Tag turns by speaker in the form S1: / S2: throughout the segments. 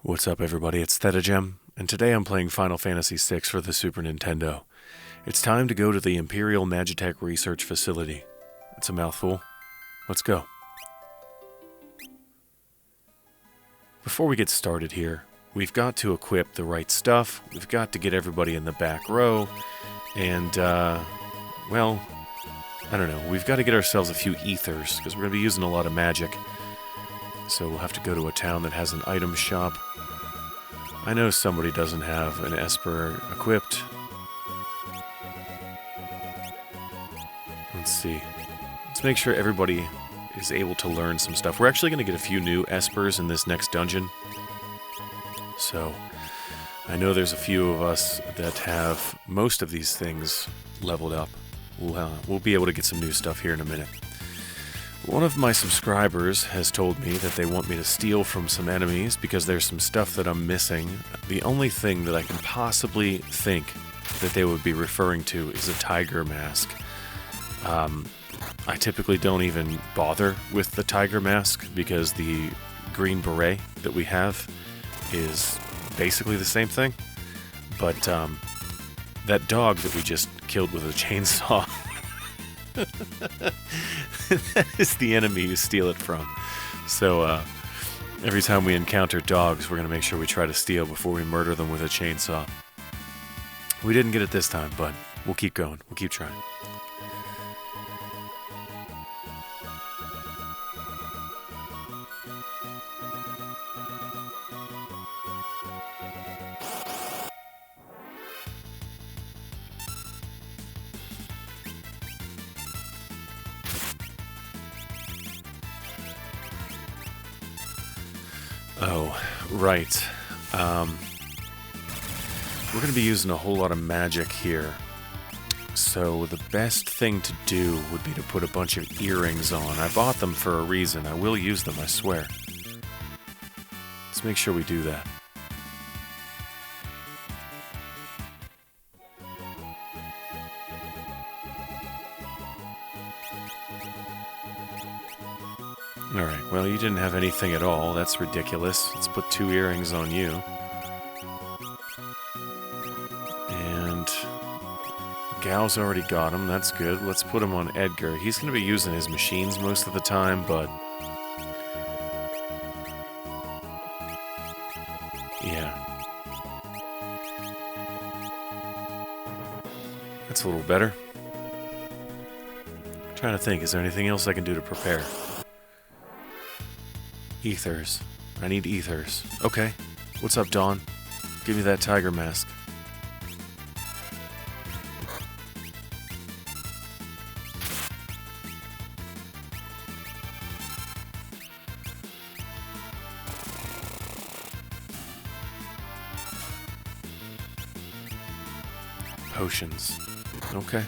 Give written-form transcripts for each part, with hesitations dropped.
S1: What's up, everybody? It's Thedagem, and today I'm playing Final Fantasy VI for the Super Nintendo. It's time to go to the Imperial Magitek Research Facility. It's a mouthful. Let's go. Before we get started here, we've got to equip the right stuff, we've got to get everybody in the back row, and, well, I don't know, we've got to get ourselves a few ethers, because we're going to be using a lot of magic. So we'll have to go to a town that has an item shop. I know somebody doesn't have an esper equipped. Let's see. Let's make sure everybody is able to learn some stuff. We're actually going to get a few new espers in this next dungeon. So, I know there's a few of us that have most of these things leveled up. We'll be able to get some new stuff here in a minute. One of my subscribers has told me that they want me to steal from some enemies because there's some stuff that I'm missing. The only thing that I can possibly think that they would be referring to is a tiger mask. I typically don't even bother with the tiger mask because the green beret that we have is basically the same thing. But that dog that we just killed with a chainsaw... that is the enemy you steal it from. So, every time we encounter dogs, we're going to make sure we try to steal before we murder them with a chainsaw. We didn't get it this time, but we'll keep going. We'll keep trying. Oh, right. We're going to be using a whole lot of magic here. So the best thing to do would be to put a bunch of earrings on. I bought them for a reason. I will use them, I swear. Let's make sure we do that. Alright, well, you didn't have anything at all. That's ridiculous. Let's put 2 earrings on you. And Gal's already got them. That's good. Let's put him on Edgar. He's going to be using his machines most of the time, but... yeah. That's a little better. I'm trying to think, is there anything else I can do to prepare? Ethers. I need ethers. Okay. What's up, Dawn? Give me that tiger mask. Potions. Okay.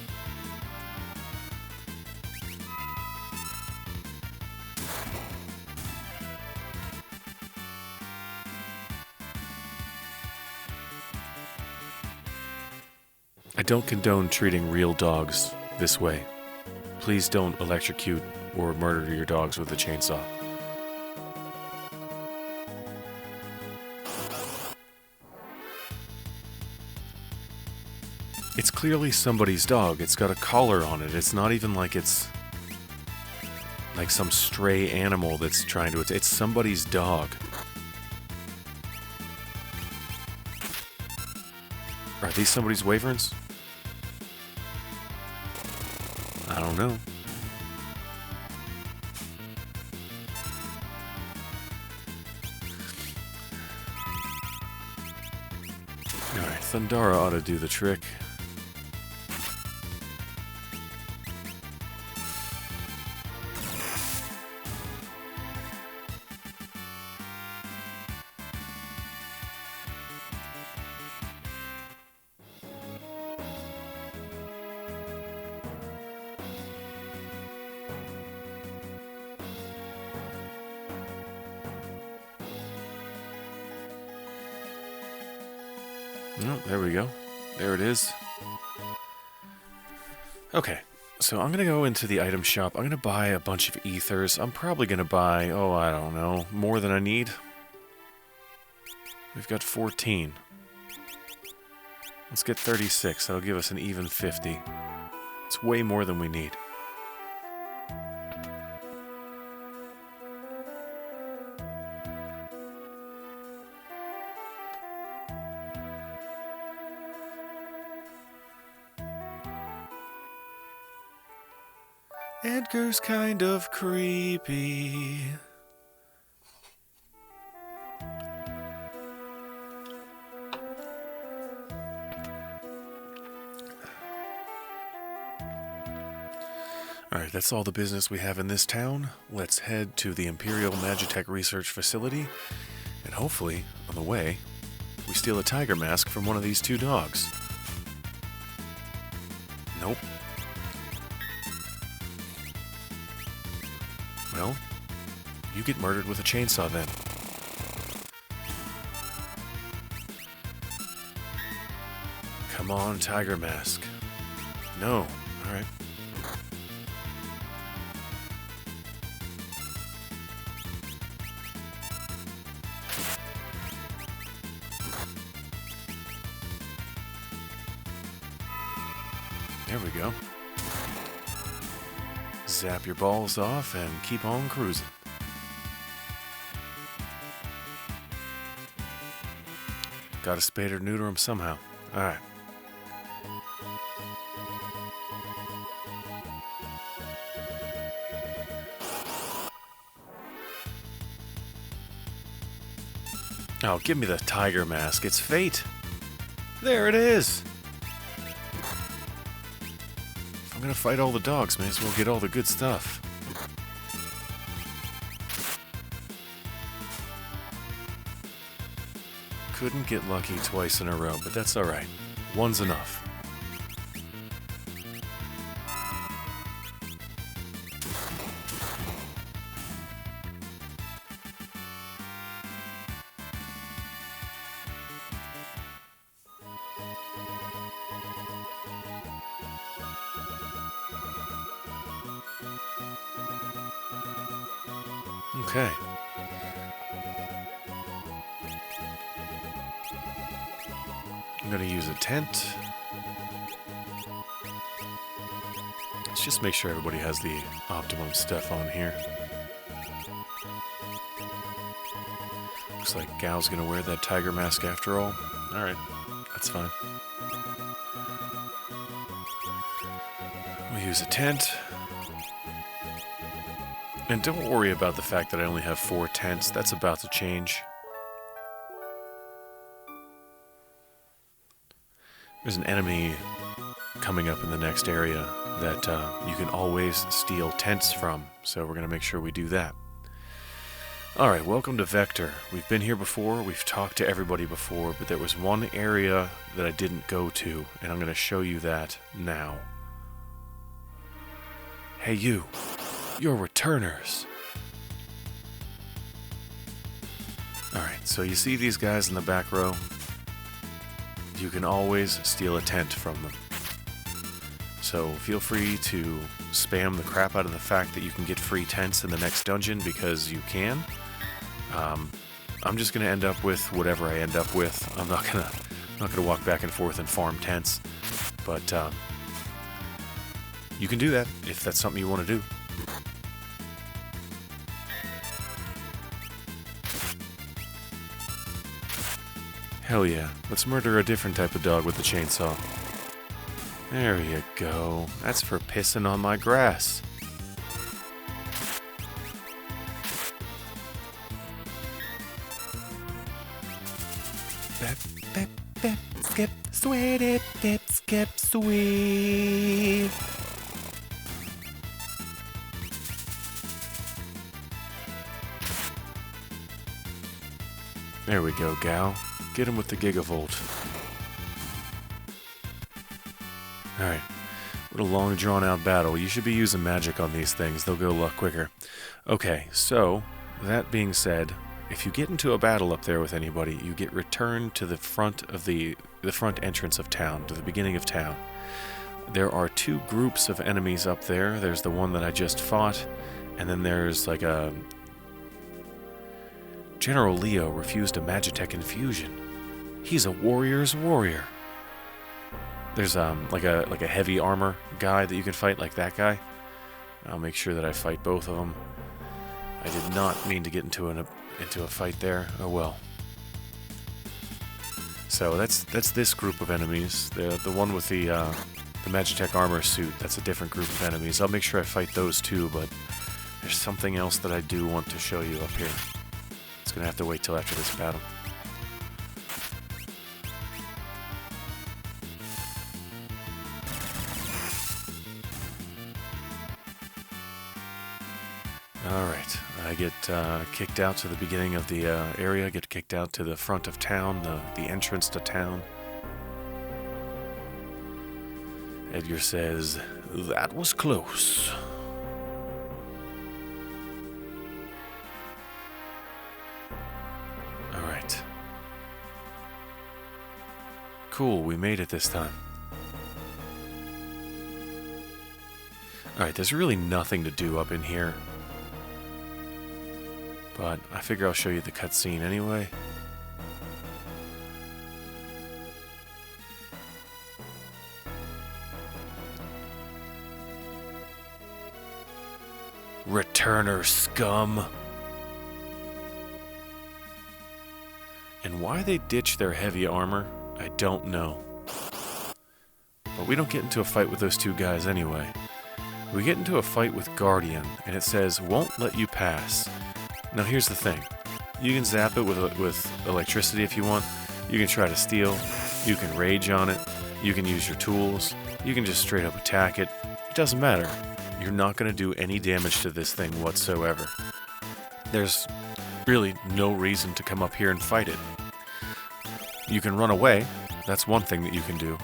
S1: I don't condone treating real dogs this way. Please don't electrocute or murder your dogs with a chainsaw. It's clearly somebody's dog. It's got a collar on it. It's not even like it's like some stray animal that's trying to... It's somebody's dog. Are these somebody's wyverns? I don't know. Alright, Thundara ought to do the trick. Oh, there we go. There it is. Okay, so I'm going to go into the item shop. I'm going to buy a bunch of ethers. I'm probably going to buy, oh, I don't know, more than I need. We've got 14. Let's get 36. That'll give us an even 50. It's way more than we need. Edgar's kind of creepy. Alright, that's all the business we have in this town. Let's head to the Imperial Magitek Research Facility, and hopefully, on the way, we steal a tiger mask from one of these two dogs. Nope. Well, you get murdered with a chainsaw then. Come on, tiger mask. No. Alright. There we go. Zap your balls off and keep on cruising. Gotta spade or neuter him somehow. Alright. Oh, give me the tiger mask. It's fate. There it is. If I'm gonna fight all the dogs, may as well get all the good stuff. Couldn't get lucky twice in a row, but that's alright. One's enough. Okay. I'm going to use a tent. Let's just make sure everybody has the optimum stuff on here. Looks like Gal's going to wear that tiger mask after all. Alright, that's fine. We'll use a tent. And don't worry about the fact that I only have 4 tents. That's about to change. There's an enemy coming up in the next area that you can always steal tents from. So we're going to make sure we do that. Alright, welcome to Vector. We've been here before. We've talked to everybody before. But there was one area that I didn't go to. And I'm going to show you that now. Hey you. You're returners. Alright, so you see these guys in the back row? You can always steal a tent from them. So feel free to spam the crap out of the fact that you can get free tents in the next dungeon, because you can. I'm just gonna end up with whatever I end up with. I'm not gonna walk back and forth and farm tents. But you can do that if that's something you want to do. Hell yeah, let's murder a different type of dog with the chainsaw. There you go. That's for pissing on my grass. Bep, bep, bep, skip, sweet, bep, skip, sweet. There we go, Gal. Get him with the gigavolt. Alright. What a long, drawn-out battle. You should be using magic on these things. They'll go a lot quicker. Okay, so, that being said, if you get into a battle up there with anybody, you get returned to the front of the front entrance of town, to the beginning of town. There are 2 groups of enemies up there. There's the one that I just fought, and then there's like a General Leo refused a Magitek infusion. He's a warrior's warrior. There's like a heavy armor guy that you can fight, like that guy. I'll make sure that I fight both of them. I did not mean to get into a fight there. Oh well. So that's this group of enemies. The one with the Magitek armor suit. That's a different group of enemies. I'll make sure I fight those too. But there's something else that I do want to show you up here. It's gonna have to wait till after this battle. Alright, I get kicked out to the beginning of the area, get kicked out to the front of town, the entrance to town. Edgar says, "That was close." Alright. Cool, we made it this time. Alright, there's really nothing to do up in here. But I figure I'll show you the cutscene anyway. Returner scum! And why they ditched their heavy armor, I don't know. But we don't get into a fight with those two guys anyway. We get into a fight with Guardian, and it says, "Won't let you pass." Now here's the thing, you can zap it with electricity if you want, you can try to steal, you can rage on it, you can use your tools, you can just straight up attack it, it doesn't matter. You're not going to do any damage to this thing whatsoever. There's really no reason to come up here and fight it. You can run away, that's one thing that you can do,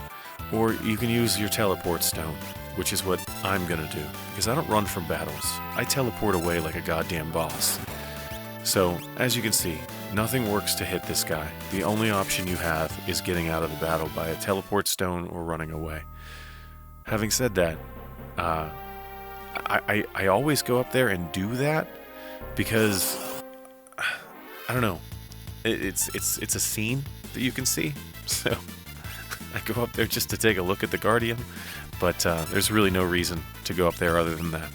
S1: or you can use your teleport stone, which is what I'm going to do, because I don't run from battles, I teleport away like a goddamn boss. So, as you can see, nothing works to hit this guy. The only option you have is getting out of the battle by a teleport stone or running away. Having said that, I always go up there and do that because, I don't know, it's a scene that you can see, so I go up there just to take a look at the Guardian, but there's really no reason to go up there other than that.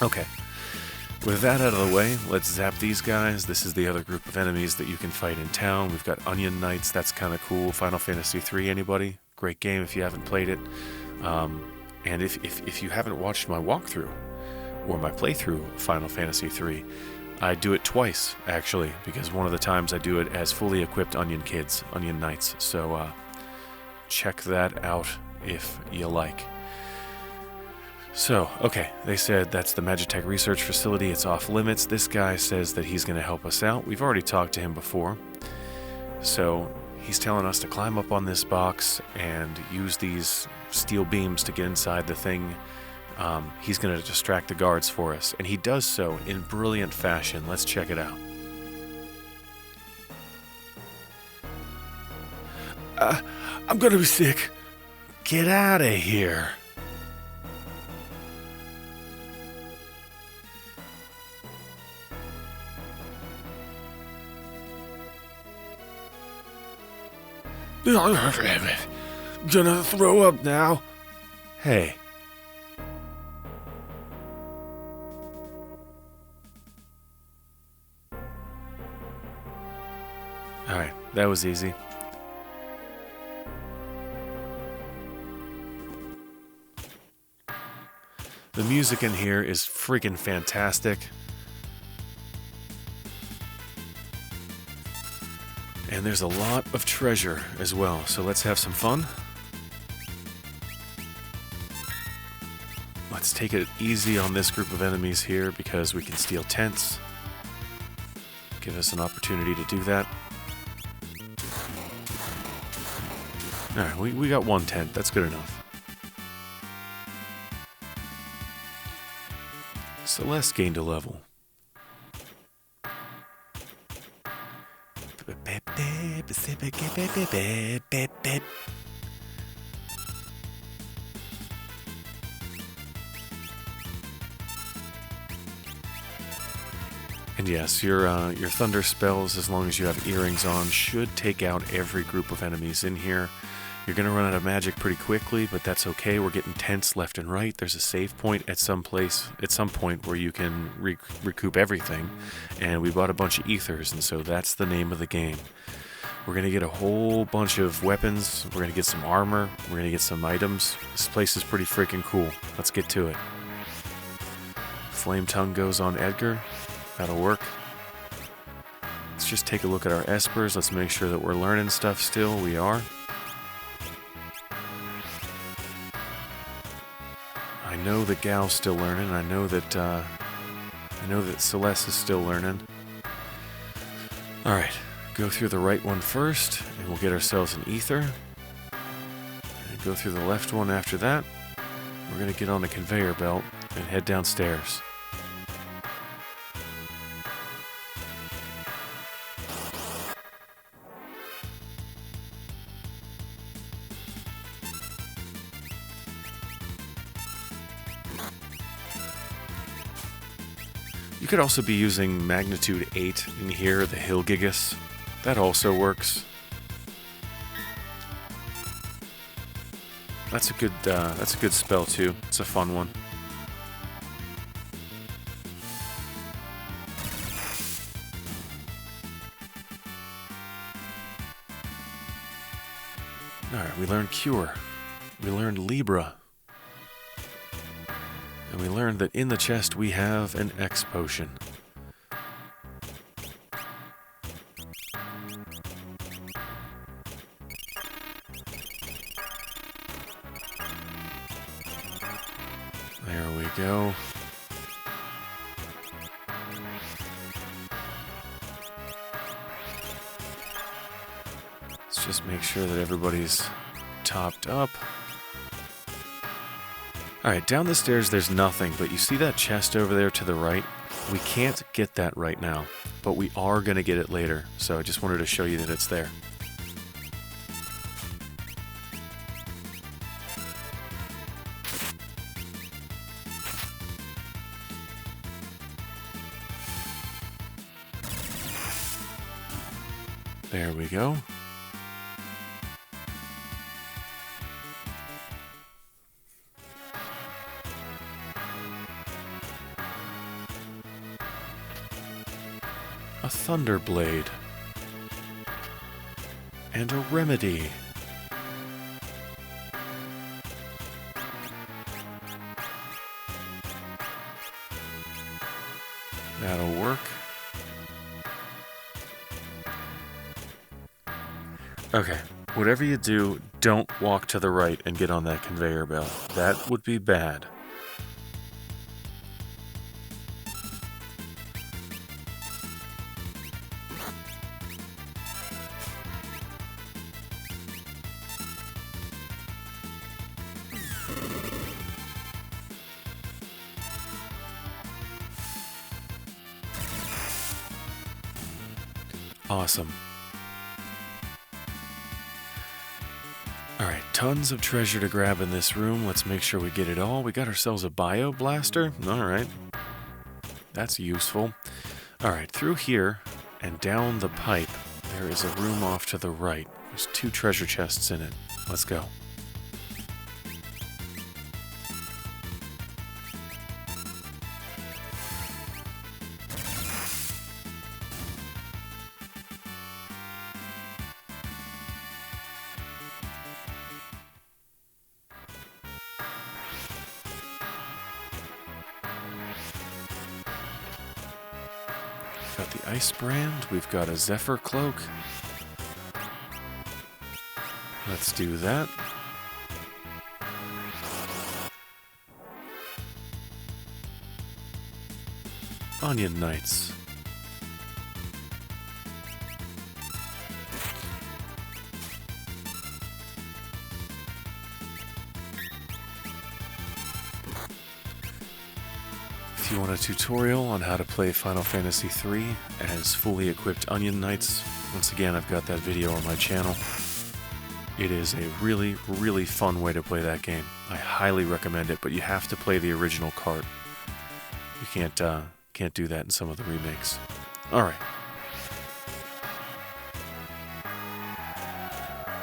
S1: Okay. With that out of the way, let's zap these guys. This is the other group of enemies that you can fight in town. We've got Onion Knights, that's kind of cool. Final Fantasy III, anybody? Great game if you haven't played it. And if you haven't watched my walkthrough, or my playthrough of Final Fantasy III, I do it twice, actually, because one of the times I do it as fully equipped Onion Kids, Onion Knights. So check that out if you like. So, okay, they said that's the Magitek Research Facility, it's off limits. This guy says that he's going to help us out. We've already talked to him before. So, he's telling us to climb up on this box and use these steel beams to get inside the thing. He's going to distract the guards for us, and he does so in brilliant fashion. Let's check it out. I'm going to be sick. Get out of here. Gonna throw up now. Hey. Alright, that was easy. The music in here is freaking fantastic. And there's a lot of treasure as well, so let's have some fun. Let's take it easy on this group of enemies here because we can steal tents. Give us an opportunity to do that. Alright, we got one tent, that's good enough. Celeste gained a level. And yes, your thunder spells, as long as you have earrings on, should take out every group of enemies in here. You're going to run out of magic pretty quickly, but that's okay. We're getting tents left and right. There's a save point at some point where you can recoup everything. And we bought a bunch of ethers, and so that's the name of the game. We're going to get a whole bunch of weapons. We're going to get some armor. We're going to get some items. This place is pretty freaking cool. Let's get to it. Flame Tongue goes on Edgar. That'll work. Let's just take a look at our espers. Let's make sure that we're learning stuff still. We are. I know that Gal's still learning. I know that Celeste is still learning. Alright, go through the right one first, and we'll get ourselves an ether. And go through the left one after that. We're going to get on the conveyor belt and head downstairs. You could also be using magnitude 8 in here, the Hill Gigas. That also works. That's a good spell too. It's a fun one. Alright, we learned Cure. We learned Libra. And we learned that in the chest we have an X potion. There we go. Let's just make sure that everybody's topped up. Alright, down the stairs there's nothing, but you see that chest over there to the right? We can't get that right now, but we are going to get it later, so I just wanted to show you that it's there. There we go. A Thunder Blade. And a Remedy. That'll work. Okay, whatever you do, don't walk to the right and get on that conveyor belt. That would be bad. Awesome. Alright, tons of treasure to grab in this room. Let's make sure we get it all. We got ourselves a bio blaster. Alright. That's useful. Alright, through here and down the pipe, there is a room off to the right. There's 2 treasure chests in it. Let's go. Got the Ice Brand. We've got a Zephyr Cloak. Let's do that. Onion Knights. If you want a tutorial on how to play Final Fantasy III as fully equipped Onion Knights, once again I've got that video on my channel. It is a really, really fun way to play that game. I highly recommend it, but you have to play the original cart. You can't do that in some of the remakes. Alright.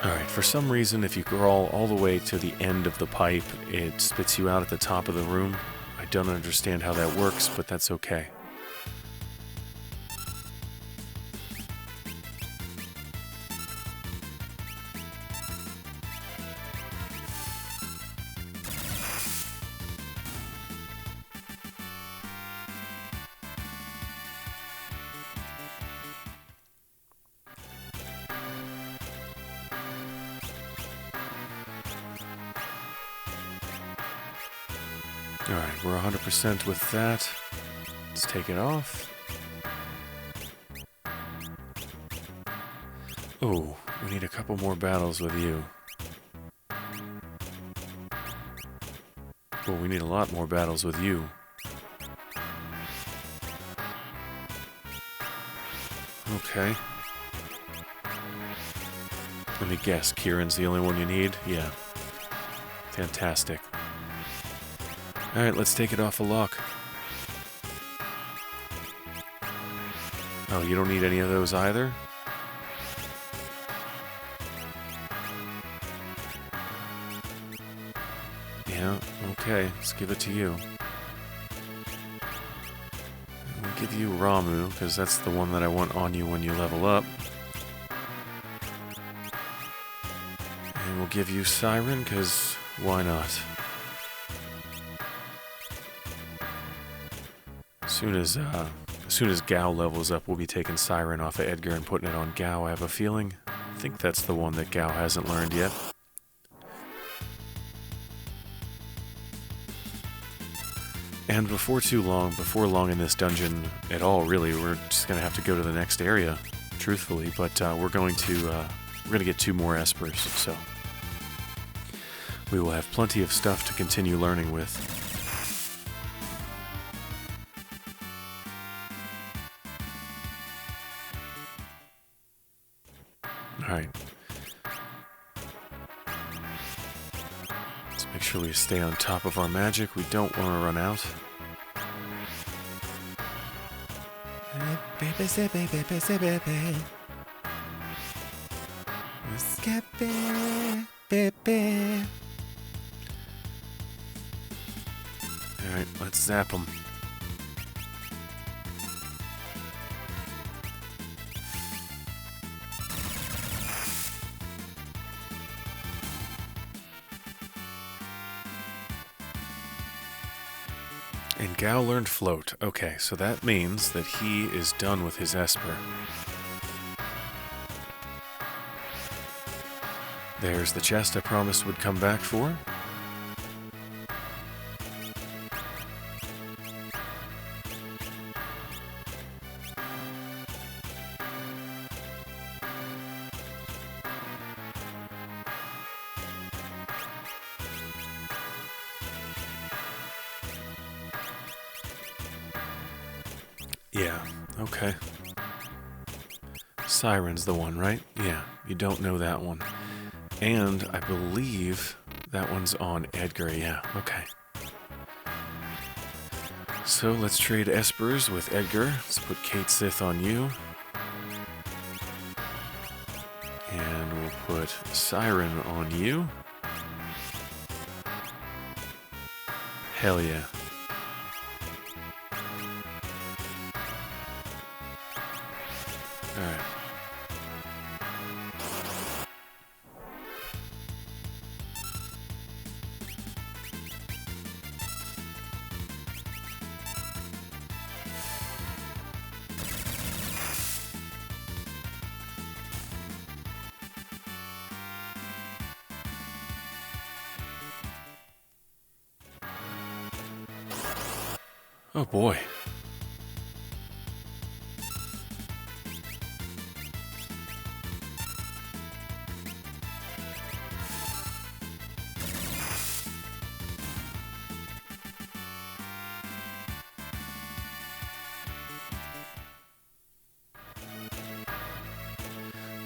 S1: Alright, for some reason, if you crawl all the way to the end of the pipe, it spits you out at the top of the room. I don't understand how that works, but that's okay. Alright, we're 100% with that. Let's take it off. Oh, we need a couple more battles with you. Oh, we need a lot more battles with you. Okay. Let me guess, Kieran's the only one you need? Yeah. Fantastic. Alright, let's take it off a lock. Oh, you don't need any of those either? Yeah, okay, let's give it to you. We'll give you Ramuh, because that's the one that I want on you when you level up. And we'll give you Siren, because why not? As soon as Gao levels up, we'll be taking Siren off of Edgar and putting it on Gao, I have a feeling. I think that's the one that Gao hasn't learned yet. And before long in this dungeon at all, really, we're just going to have to go to the next area, truthfully. But we're going to get 2 more espers, so we will have plenty of stuff to continue learning with. Alright. Let's make sure we stay on top of our magic. We don't want to run out. Alright, let's zap them. And Gao learned float. Okay, so that means that he is done with his esper. There's the chest I promised would come back for. Yeah, okay. Siren's the one, right? Yeah, you don't know that one. And I believe that one's on Edgar, yeah, okay. So let's trade espers with Edgar. Let's put Kate Sith on you. And we'll put Siren on you. Hell yeah. Alright. Oh boy.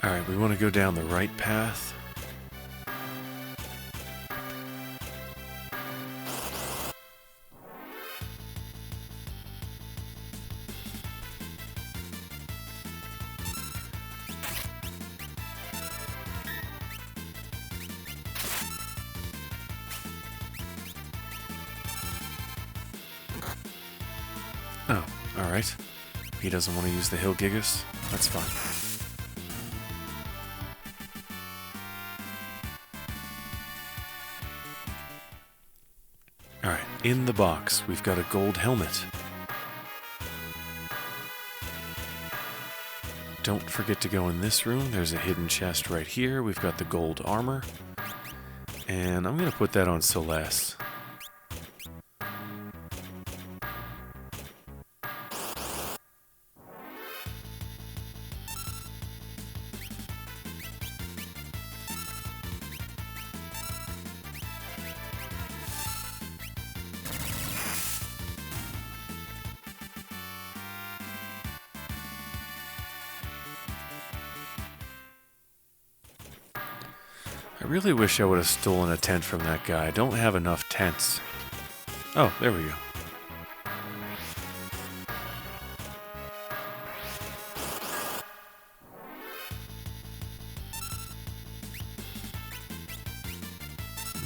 S1: Alright, we want to go down the right path. Alright. He doesn't want to use the Hill Gigas. That's fine. Alright, in the box, we've got a gold helmet. Don't forget to go in this room. There's a hidden chest right here. We've got the gold armor. And I'm going to put that on Celeste. I really wish I would have stolen a tent from that guy. I don't have enough tents. Oh, there we go.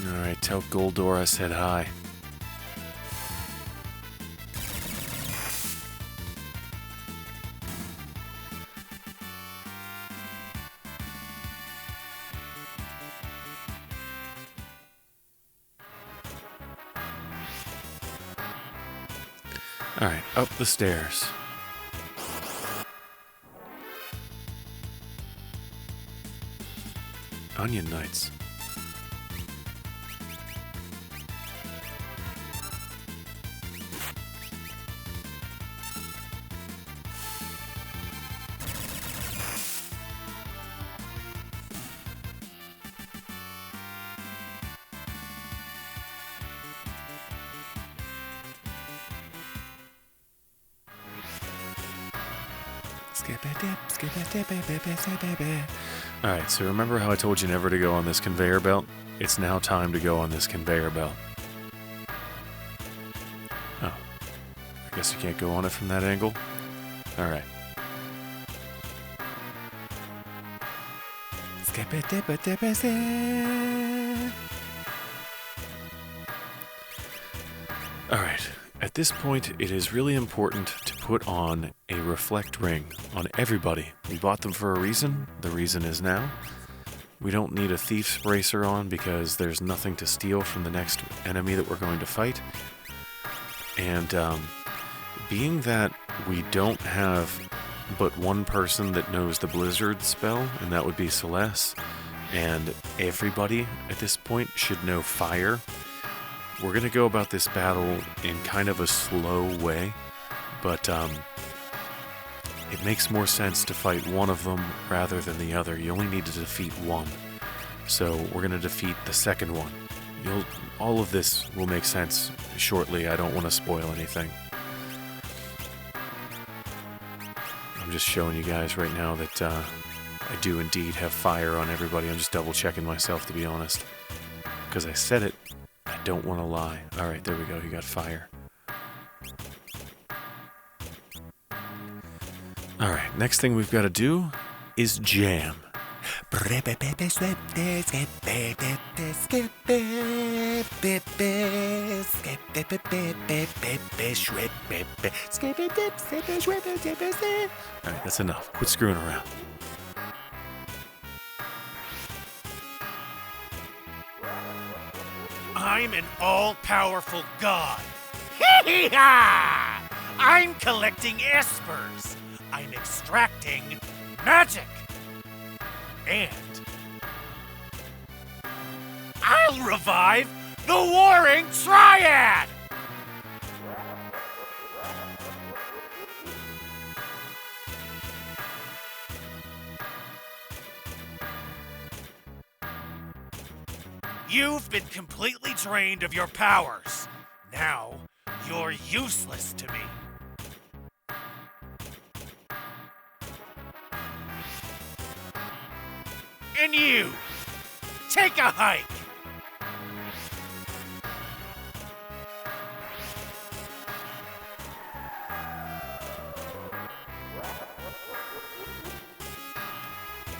S1: Alright, tell Goldor I said hi. Alright, up the stairs. Onion Knights. Alright, so remember how I told you never to go on this conveyor belt? It's now time to go on this conveyor belt. Oh. I guess you can't go on it from that angle? Alright. Alright. At this point, it is really important to put on a reflect ring on everybody. We bought them for a reason. The reason is now. We don't need a thief's bracer on because there's nothing to steal from the next enemy that we're going to fight. And being that we don't have but one person that knows the Blizzard spell, and that would be Celeste, and everybody at this point should know fire, we're going to go about this battle in kind of a slow way, but it makes more sense to fight one of them rather than the other. You only need to defeat one. So we're going to defeat the second one. All of this will make sense shortly. I don't want to spoil anything. I'm just showing you guys right now that I do indeed have fire on everybody. I'm just double checking myself, to be honest. Because I said it. I don't want to lie. Alright, there we go. You got fire. Alright, next thing we've got to do is jam. Alright, that's enough. Quit screwing around.
S2: I'm an all-powerful god. Hee-hee-ha! I'm collecting espers. I'm extracting magic. And I'll revive the Warring Triad! You've been completely drained of your powers. Now, you're useless to me. And you, take a hike.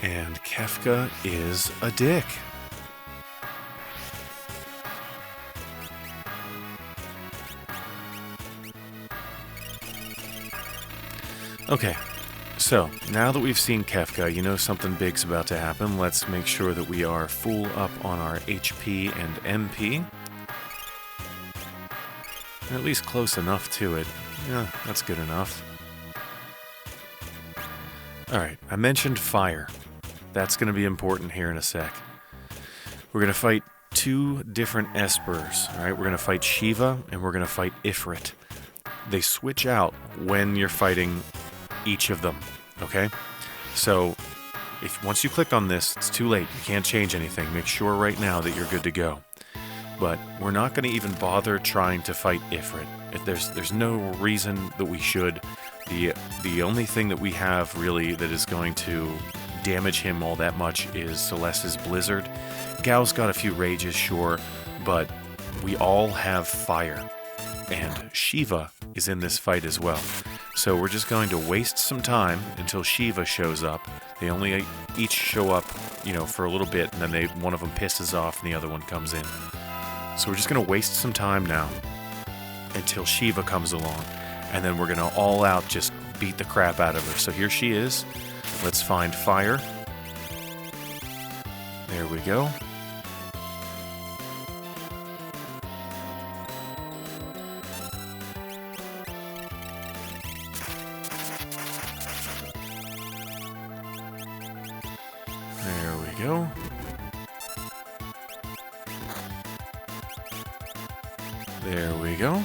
S1: And Kefka is a dick. Okay, so now that we've seen Kefka, you know something big's about to happen. Let's make sure that we are full up on our HP and MP. Or at least close enough to it. Yeah, that's good enough. Alright, I mentioned fire. That's going to be important here in a sec. We're going to fight two different espers, alright? We're going to fight Shiva, and we're going to fight Ifrit. They switch out when you're fighting each of them, okay? So, once you click on this, it's too late. You can't change anything. Make sure right now that you're good to go. But we're not going to even bother trying to fight Ifrit. There's no reason that we should. The only thing that we have, really, that is going to damage him all that much is Celeste's Blizzard. Gao's got a few rages, sure, but we all have fire. And Shiva is in this fight as well. So we're just going to waste some time until Shiva shows up. They only each show up, you know, for a little bit, and then one of them pisses off and the other one comes in. So we're just going to waste some time now until Shiva comes along. And then we're going to all out just beat the crap out of her. So here she is. Let's find fire. There we go. There we go. There we go.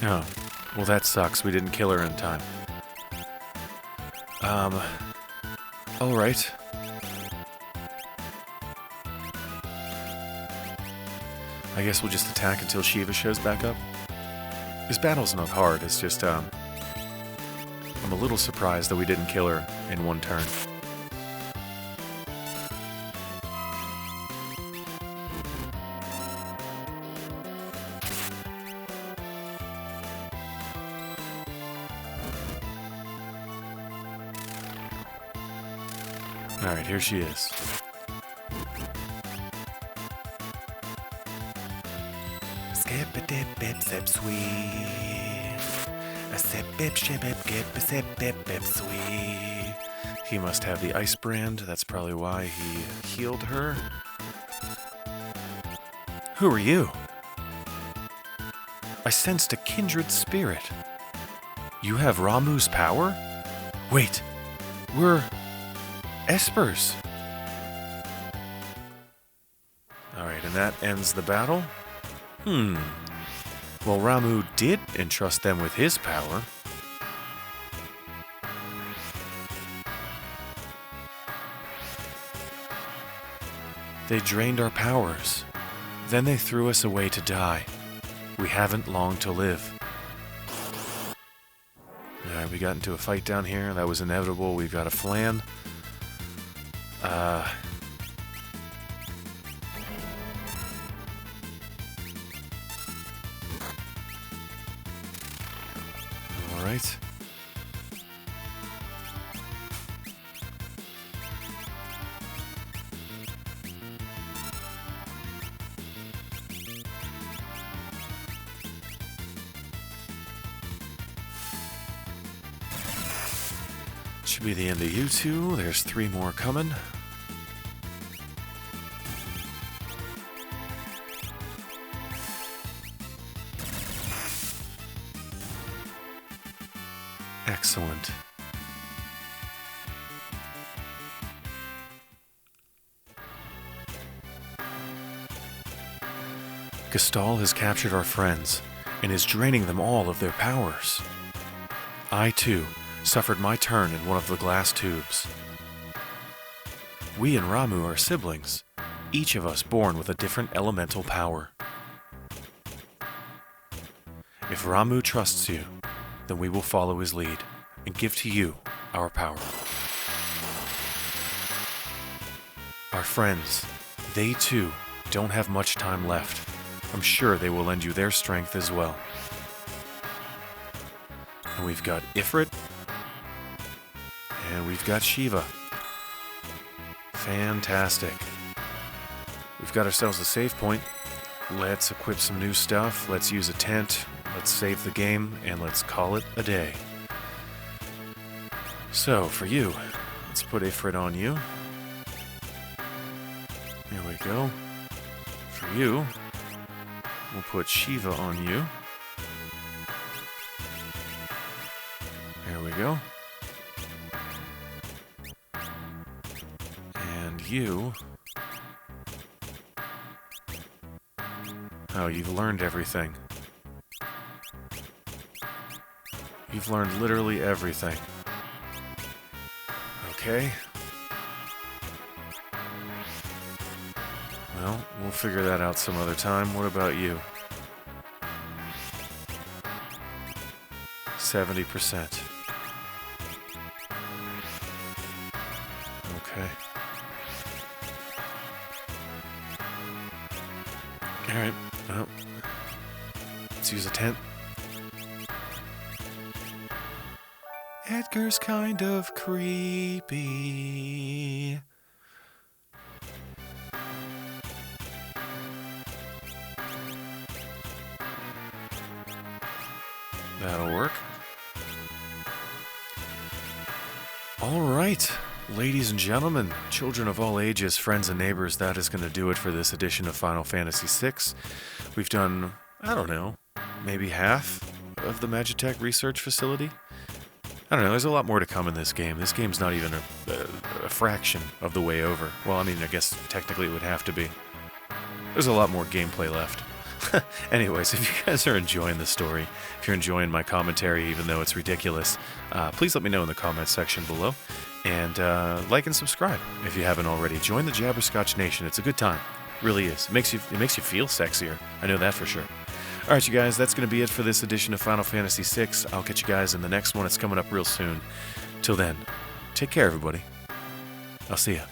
S1: Oh, well that sucks. We didn't kill her in time. Alright. I guess we'll just attack until Shiva shows back up. This battle's not hard, it's just, I'm a little surprised that we didn't kill her in one turn. Alright, here she is. He must have the ice brand, that's probably why he healed her. Who are you? I sensed a kindred spirit. You have Ramuhs' power? Wait, we're espers. Alright, and that ends the battle? Well, Ramuh did entrust them with his power. They drained our powers. Then they threw us away to die. We haven't long to live. Alright, we got into a fight down here. That was inevitable. We've got a flan. Alright. Should be the end of you two. There's 3 more coming. Excellent. Gestal has captured our friends and is draining them all of their powers. I, too, suffered my turn in one of the glass tubes. We and Ramuh are siblings, each of us born with a different elemental power. If Ramuh trusts you, then we will follow his lead and give to you our power. Our friends, they too don't have much time left. I'm sure they will lend you their strength as well. And we've got Ifrit, and we've got Shiva. Fantastic. we've got ourselves a save point. Let's equip some new stuff. Let's use a tent. Let's save the game, and let's call it a day. So, for you, let's put Ifrit on you. There we go. For you, we'll put Shiva on you. There we go. And you... Oh, you've learned everything. You've learned literally everything. Okay. Well, we'll figure that out some other time. What about you? 70%. Okay. Alright, well, let's use a tent. Edgar's kind of creepy. That'll work. All right, ladies and gentlemen, children of all ages, friends and neighbors, that is going to do it for this edition of Final Fantasy VI. We've done, I don't know, maybe half of the Magitek Research Facility. I don't know, there's a lot more to come in this game. This game's not even a fraction of the way over. Well, I mean, I guess technically it would have to be. There's a lot more gameplay left. Anyways, if you guys are enjoying the story, if you're enjoying my commentary, even though it's ridiculous, please let me know in the comments section below. And like and subscribe if you haven't already. Join the Jabberscotch Nation. It's a good time. It really is. It makes you feel sexier. I know that for sure. All right, you guys, that's going to be it for this edition of Final Fantasy VI. I'll catch you guys in the next one. It's coming up real soon. Till then, take care, everybody. I'll see ya.